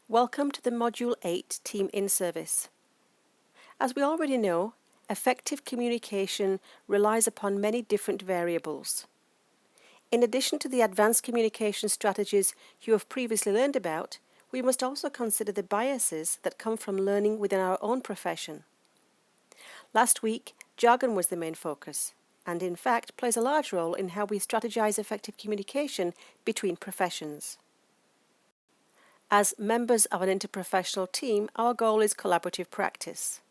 Welcome to the Module 8 Team In-Service. As we already know, effective communication relies upon many different variables. In addition to the advanced communication strategies you have previously learned about, we must also consider the biases that come from learning within our own profession. Last week, jargon was the main focus, and in fact plays a large role in how we strategize effective communication between professions. As members of an interprofessional team, our goal is collaborative practice.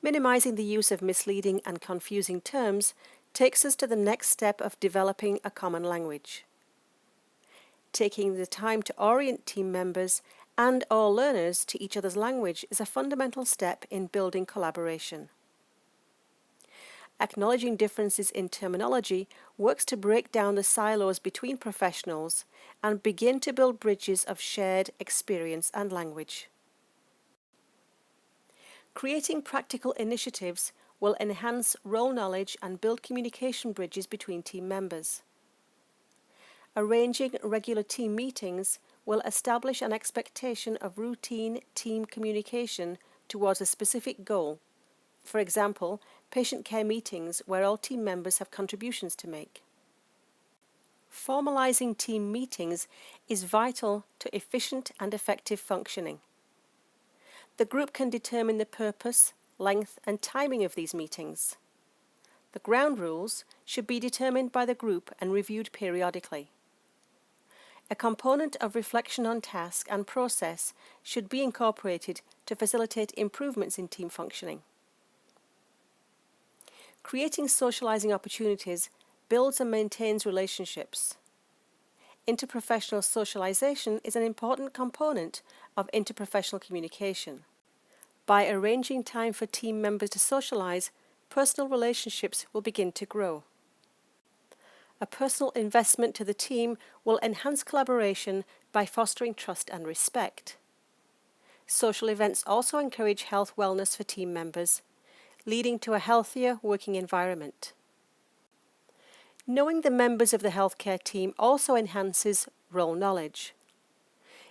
Minimizing the use of misleading and confusing terms takes us to the next step of developing a common language. Taking the time to orient team members and all learners to each other's language is a fundamental step in building collaboration. Acknowledging differences in terminology works to break down the silos between professionals and begin to build bridges of shared experience and language. Creating practical initiatives will enhance role knowledge and build communication bridges between team members. Arranging regular team meetings will establish an expectation of routine team communication towards a specific goal. For example, patient care meetings where all team members have contributions to make. Formalizing team meetings is vital to efficient and effective functioning. The group can determine the purpose, length, and timing of these meetings. The ground rules should be determined by the group and reviewed periodically. A component of reflection on task and process should be incorporated to facilitate improvements in team functioning. Creating socializing opportunities builds and maintains relationships. Interprofessional socialization is an important component of interprofessional communication. By arranging time for team members to socialize, personal relationships will begin to grow. A personal investment to the team will enhance collaboration by fostering trust and respect. Social events also encourage health wellness for team members, leading to a healthier working environment. Knowing the members of the healthcare team also enhances role knowledge.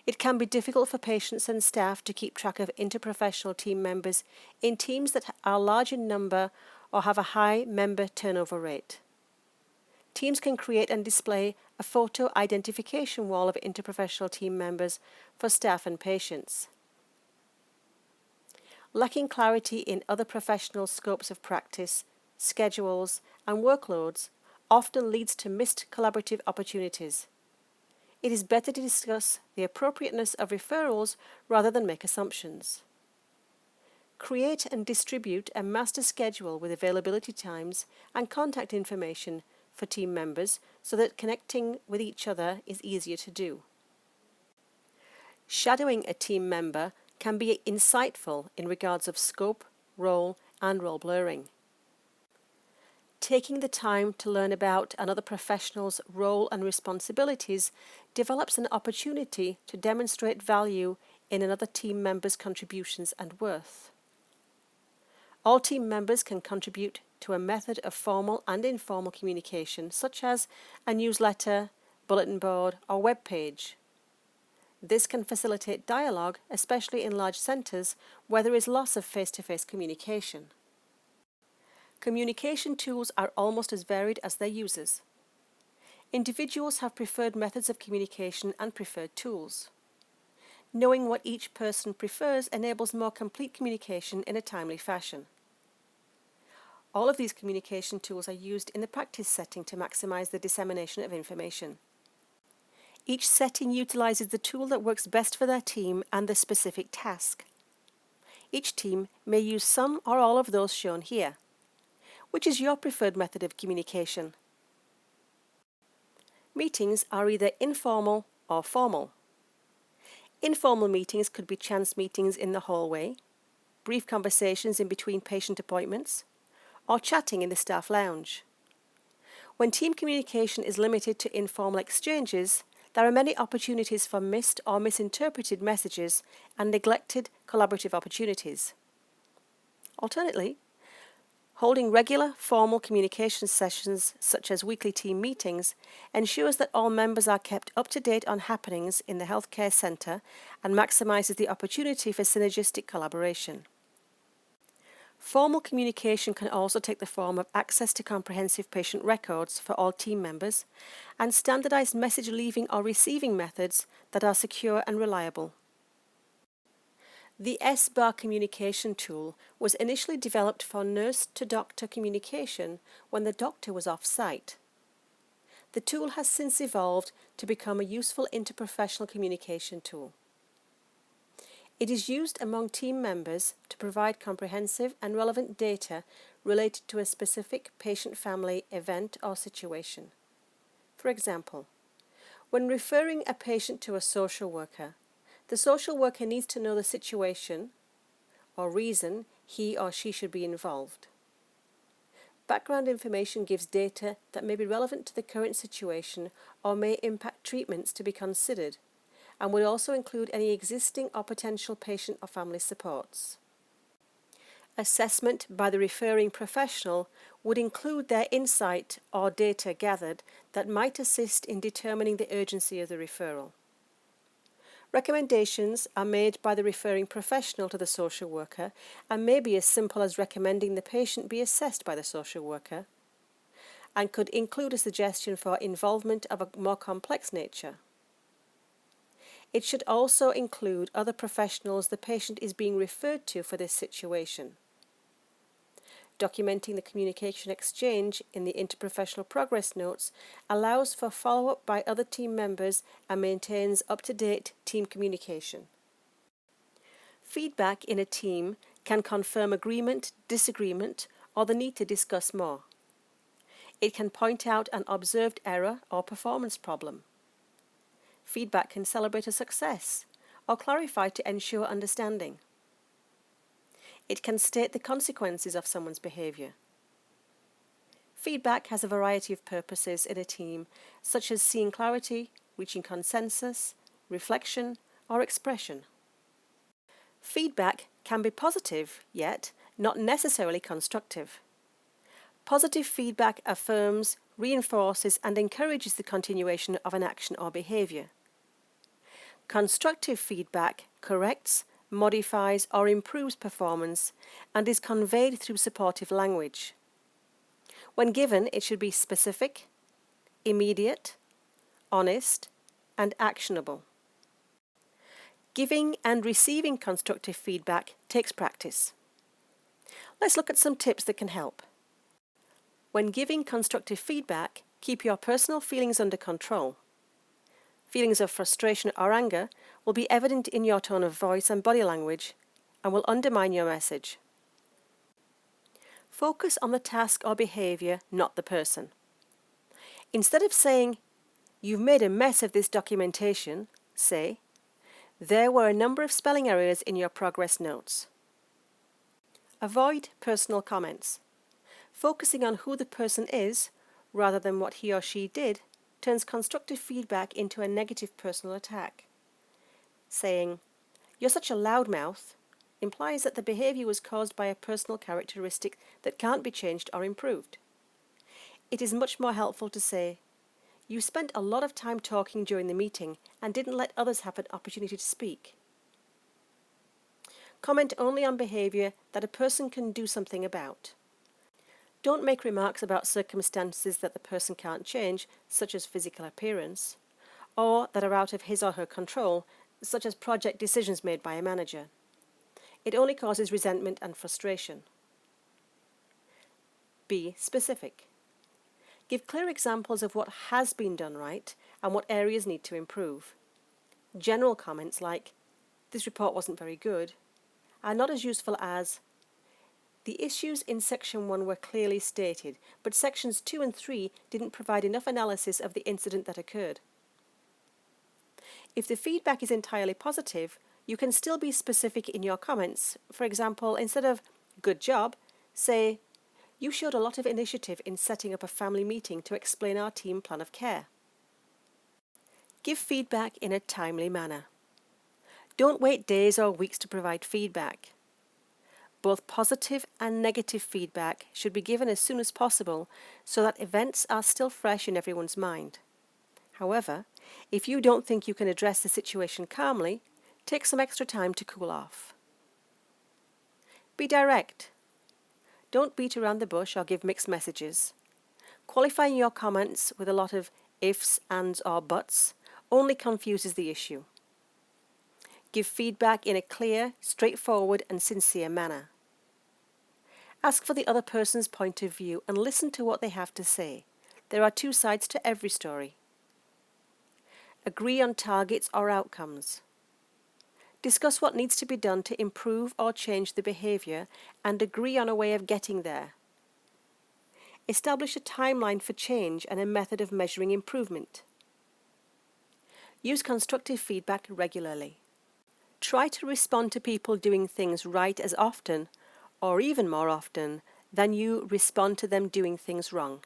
It can be difficult for patients and staff to keep track of interprofessional team members in teams that are large in number or have a high member turnover rate. Teams can create and display a photo identification wall of interprofessional team members for staff and patients. Lacking clarity in other professional scopes of practice, schedules, and workloads often leads to missed collaborative opportunities. It is better to discuss the appropriateness of referrals rather than make assumptions. Create and distribute a master schedule with availability times and contact information for team members so that connecting with each other is easier to do. Shadowing a team member can be insightful in regards of scope, role, and role blurring. Taking the time to learn about another professional's role and responsibilities develops an opportunity to demonstrate value in another team member's contributions and worth. All team members can contribute to a method of formal and informal communication, such as a newsletter, bulletin board, or web page. This can facilitate dialogue, especially in large centres where there is loss of face-to-face communication. Communication tools are almost as varied as their users. Individuals have preferred methods of communication and preferred tools. Knowing what each person prefers enables more complete communication in a timely fashion. All of these communication tools are used in the practice setting to maximize the dissemination of information. Each setting utilizes the tool that works best for their team and the specific task. Each team may use some or all of those shown here. Which is your preferred method of communication? Meetings are either informal or formal. Informal meetings could be chance meetings in the hallway, brief conversations in between patient appointments, or chatting in the staff lounge. When team communication is limited to informal exchanges, there are many opportunities for missed or misinterpreted messages and neglected collaborative opportunities. Alternately, Holding regular formal communication sessions, such as weekly team meetings, ensures that all members are kept up to date on happenings in the healthcare centre and maximises the opportunity for synergistic collaboration. Formal communication can also take the form of access to comprehensive patient records for all team members and standardised message leaving or receiving methods that are secure and reliable. The S-bar communication tool was initially developed for nurse-to-doctor communication when the doctor was off-site. The tool has since evolved to become a useful interprofessional communication tool. It is used among team members to provide comprehensive and relevant data related to a specific patient family event or situation. For example, when referring a patient to a social worker, the social worker needs to know the situation or reason he or she should be involved. Background information gives data that may be relevant to the current situation or may impact treatments to be considered, and would also include any existing or potential patient or family supports. Assessment by the referring professional would include their insight or data gathered that might assist in determining the urgency of the referral. Recommendations are made by the referring professional to the social worker and may be as simple as recommending the patient be assessed by the social worker, and could include a suggestion for involvement of a more complex nature. It should also include other professionals the patient is being referred to for this situation. Documenting the communication exchange in the interprofessional progress notes allows for follow-up by other team members and maintains up-to-date team communication. Feedback in a team can confirm agreement, disagreement, or the need to discuss more. It can point out an observed error or performance problem. Feedback can celebrate a success or clarify to ensure understanding. It can state the consequences of someone's behaviour. Feedback has a variety of purposes in a team, such as seeing clarity, reaching consensus, reflection, or expression. Feedback can be positive, yet not necessarily constructive. Positive feedback affirms, reinforces, and encourages the continuation of an action or behaviour. Constructive feedback corrects, modifies, or improves performance and is conveyed through supportive language. When given, it should be specific, immediate, honest, and actionable. Giving and receiving constructive feedback takes practice. Let's look at some tips that can help. When giving constructive feedback, keep your personal feelings under control. Feelings of frustration or anger will be evident in your tone of voice and body language and will undermine your message. Focus on the task or behaviour, not the person. Instead of saying, "You've made a mess of this documentation," say, "There were a number of spelling errors in your progress notes." Avoid personal comments. Focusing on who the person is, rather than what he or she did, turns constructive feedback into a negative personal attack. Saying, "You're such a loudmouth," implies that the behaviour was caused by a personal characteristic that can't be changed or improved. It is much more helpful to say, "You spent a lot of time talking during the meeting and didn't let others have an opportunity to speak." Comment only on behaviour that a person can do something about. Don't make remarks about circumstances that the person can't change, such as physical appearance, or that are out of his or her control, such as project decisions made by a manager. It only causes resentment and frustration. Be specific. Give clear examples of what has been done right and what areas need to improve. General comments like, "This report wasn't very good," are not as useful as, "The issues in Section 1 were clearly stated, but Sections 2 and 3 didn't provide enough analysis of the incident that occurred." If the feedback is entirely positive, you can still be specific in your comments. For example, instead of "good job," say, "You showed a lot of initiative in setting up a family meeting to explain our team plan of care." Give feedback in a timely manner. Don't wait days or weeks to provide feedback. Both positive and negative feedback should be given as soon as possible so that events are still fresh in everyone's mind. However, if you don't think you can address the situation calmly, take some extra time to cool off. Be direct. Don't beat around the bush or give mixed messages. Qualifying your comments with a lot of ifs, ands, or buts only confuses the issue. Give feedback in a clear, straightforward, and sincere manner. Ask for the other person's point of view and listen to what they have to say. There are two sides to every story. Agree on targets or outcomes. Discuss what needs to be done to improve or change the behaviour and agree on a way of getting there. Establish a timeline for change and a method of measuring improvement. Use constructive feedback regularly. Try to respond to people doing things right as often, or even more often, than you respond to them doing things wrong.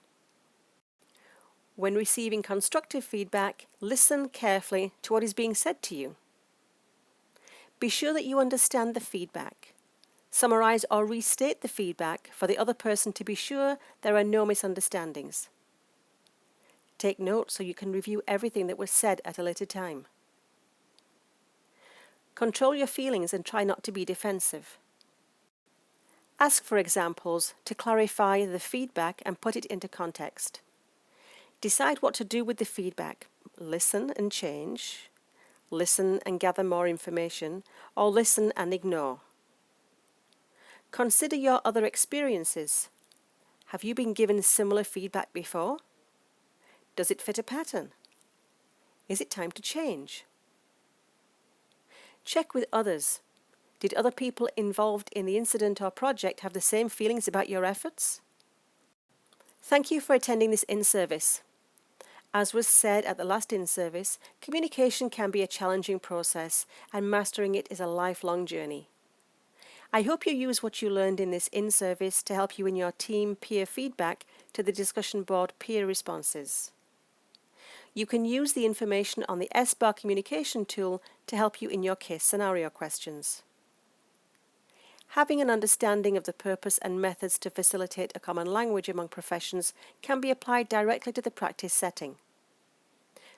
When receiving constructive feedback, listen carefully to what is being said to you. Be sure that you understand the feedback. Summarize or restate the feedback for the other person to be sure there are no misunderstandings. Take notes so you can review everything that was said at a later time. Control your feelings and try not to be defensive. Ask for examples to clarify the feedback and put it into context. Decide what to do with the feedback. Listen and change, listen and gather more information, or listen and ignore. Consider your other experiences. Have you been given similar feedback before? Does it fit a pattern? Is it time to change? Check with others. Did other people involved in the incident or project have the same feelings about your efforts? Thank you for attending this in-service. As was said at the last in-service, communication can be a challenging process and mastering it is a lifelong journey. I hope you use what you learned in this in-service to help you in your team peer feedback to the discussion board peer responses. You can use the information on the S-Bar communication tool to help you in your case scenario questions. Having an understanding of the purpose and methods to facilitate a common language among professions can be applied directly to the practice setting.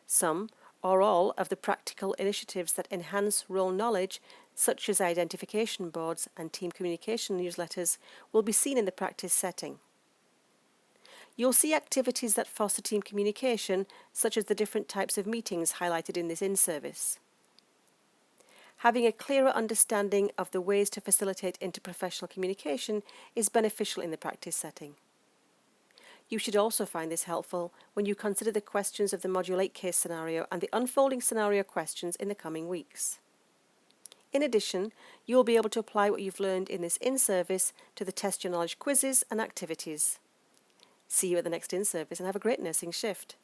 Some or all of the practical initiatives that enhance role knowledge, such as identification boards and team communication newsletters, will be seen in the practice setting. You'll see activities that foster team communication, such as the different types of meetings highlighted in this in-service. Having a clearer understanding of the ways to facilitate interprofessional communication is beneficial in the practice setting. You should also find this helpful when you consider the questions of the Module 8 case scenario and the unfolding scenario questions in the coming weeks. In addition, you will be able to apply what you've learned in this in-service to the Test Your Knowledge quizzes and activities. See you at the next in-service and have a great nursing shift.